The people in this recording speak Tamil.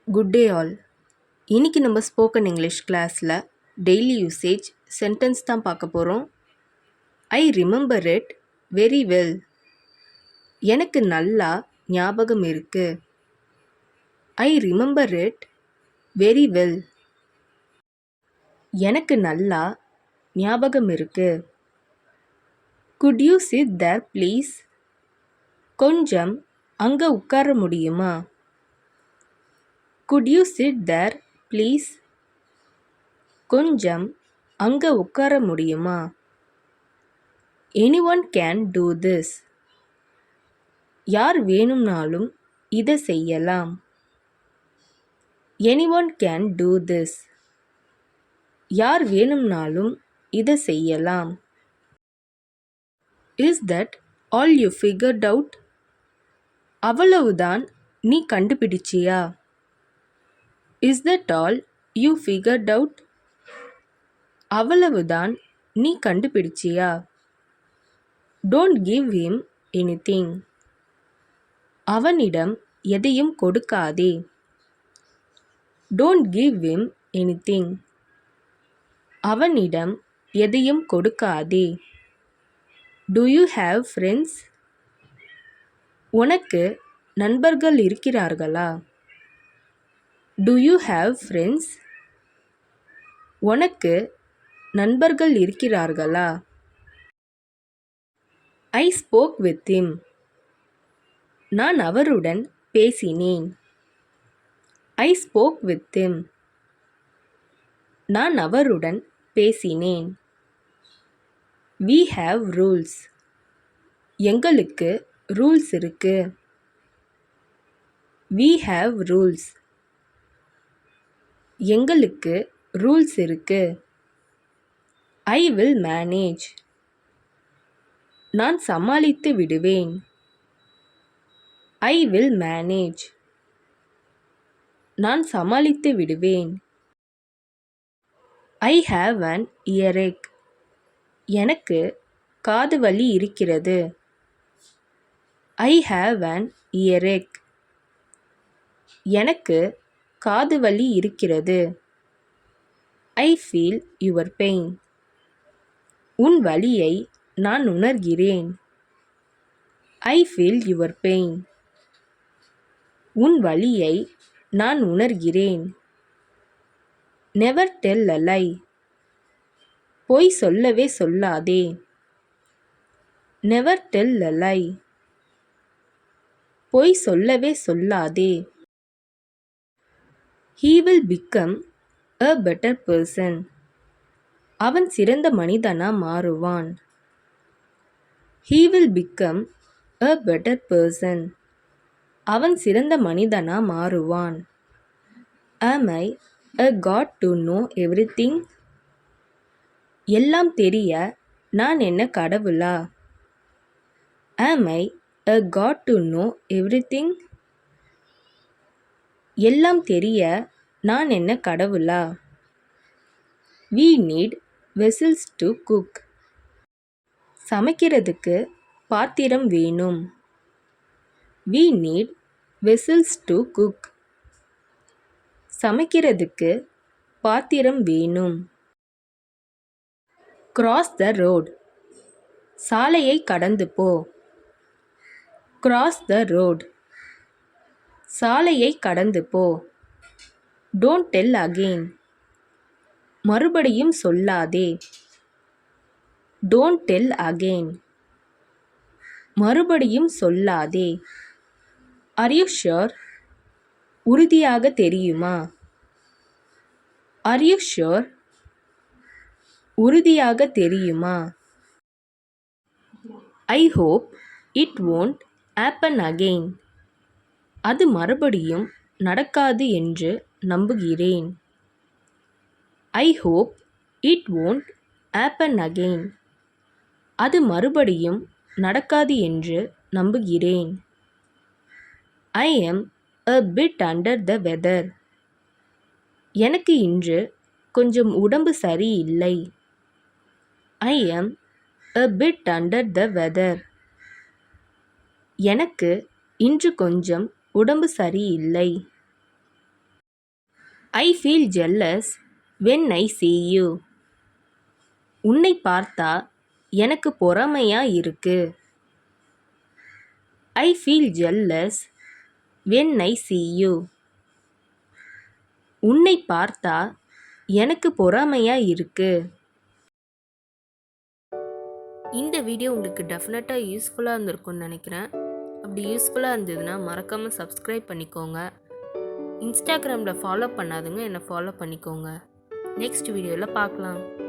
Good day all. இன்னைக்கு நம்ம ஸ்போக்கன் இங்கிலீஷ் கிளாஸில் டெய்லி யூசேஜ் சென்டென்ஸ் தான் பார்க்க போகிறோம். I remember it very well. எனக்கு நல்லா ஞாபகம் இருக்கு. I remember it very well. எனக்கு நல்லா ஞாபகம் இருக்கு. Could you sit there please? கொஞ்சம் அங்கே உட்கார முடியுமா? Could you sit there please? கொஞ்சம் அங்கே உட்கார முடியுமா? Anyone can do this. யார் வேணும்னாலும் இதை செய்யலாம். Anyone can do this. யார் வேணும்னாலும் இதை செய்யலாம். Is that all you figured out? அவ்வளவுதான் நீ கண்டுபிடிச்சியா? Is that all you figured out? அவ்வளவுதான் நீ கண்டுபிடிச்சியா? Don't give him anything. அவனிடம் எதையும் கொடுக்காதே. Don't give him anything. அவனிடம் எதையும் கொடுக்காதே. Do you have friends? உனக்கு நண்பர்கள் இருக்கிறார்களா? Do you have friends? உனக்கு நண்பர்கள் இருக்கிறார்களா? I spoke with him. நான் அவருடன் பேசினேன். I spoke with him. நான் அவருடன் பேசினேன். We have rules. எங்களுக்கு ரூல்ஸ் இருக்கு. We have rules. எங்களுக்கு ரூல்ஸ் இருக்கு. I will manage. நான் சமாளித்து விடுவேன். I will manage. நான் சமாளித்து விடுவேன். I have an earache. எனக்கு காது வலி இருக்கிறது. I have an earache. எனக்கு காது வலி இருக்கிறது. I feel your pain. உன் வலியை நான் உணர்கிறேன். I feel your pain. உன் வலியை நான் உணர்கிறேன். Never tell a lie. பொய் சொல்லவே சொல்லாதே. Never tell a lie. பொய் சொல்லவே சொல்லாதே. He will become a better person. அவன் சிறந்த மனிதனா மாறுவான். He will become a better person. அவன் சிறந்த மனிதனா மாறுவான். Am I a god to know everything? எல்லாம் தெரிய நான் என்ன கடவுளா? Am I a god to know everything? எல்லாம் தெரிய நான் என்ன கடவுளா? We need vessels to cook. சமைக்கிறதுக்கு பாத்திரம் வேணும். We need vessels to cook. சமைக்கிறதுக்கு பாத்திரம் வேணும். Cross the road. சாலையை கடந்து போ. Cross the road. சாலையை கடந்து போ. Don't tell again. மறுபடியும் சொல்லாதே. Don't tell again. மறுபடியும் சொல்லாதே. Are you sure? உறுதியாக தெரியுமா? Are you sure? உறுதியாக தெரியுமா? I hope it won't happen again. அது மறுபடியும் நடக்காது என்று நம்புகிறேன். I hope it won't happen again. அது மறுபடியும் நடக்காது என்று நம்புகிறேன். I am a bit under the weather. எனக்கு இன்று கொஞ்சம் உடம்பு சரியில்லை. I am a bit under the weather. எனக்கு இன்று கொஞ்சம் உடம்பு சரியில்லை. I feel jealous when I see you. உன்னை பார்த்தா எனக்கு பொறாமையா இருக்கு. I feel jealous when I see you. உன்னை பார்த்தா எனக்கு பொறாமையா இருக்கு. இந்த வீடியோ உங்களுக்கு டெஃபினட்டாக யூஸ்ஃபுல்லாக இருந்திருக்கும்னு நினைக்கிறேன். அப்படி யூஸ்ஃபுல்லாக இருந்ததுன்னா மறக்காமல் சப்ஸ்கிரைப் பண்ணிக்கோங்க. இன்ஸ்டாகிராமில் ஃபாலோ பண்ணாதுங்க என்னை ஃபாலோ பண்ணிக்கோங்க. நெக்ஸ்ட் வீடியோவில் பார்க்கலாம்.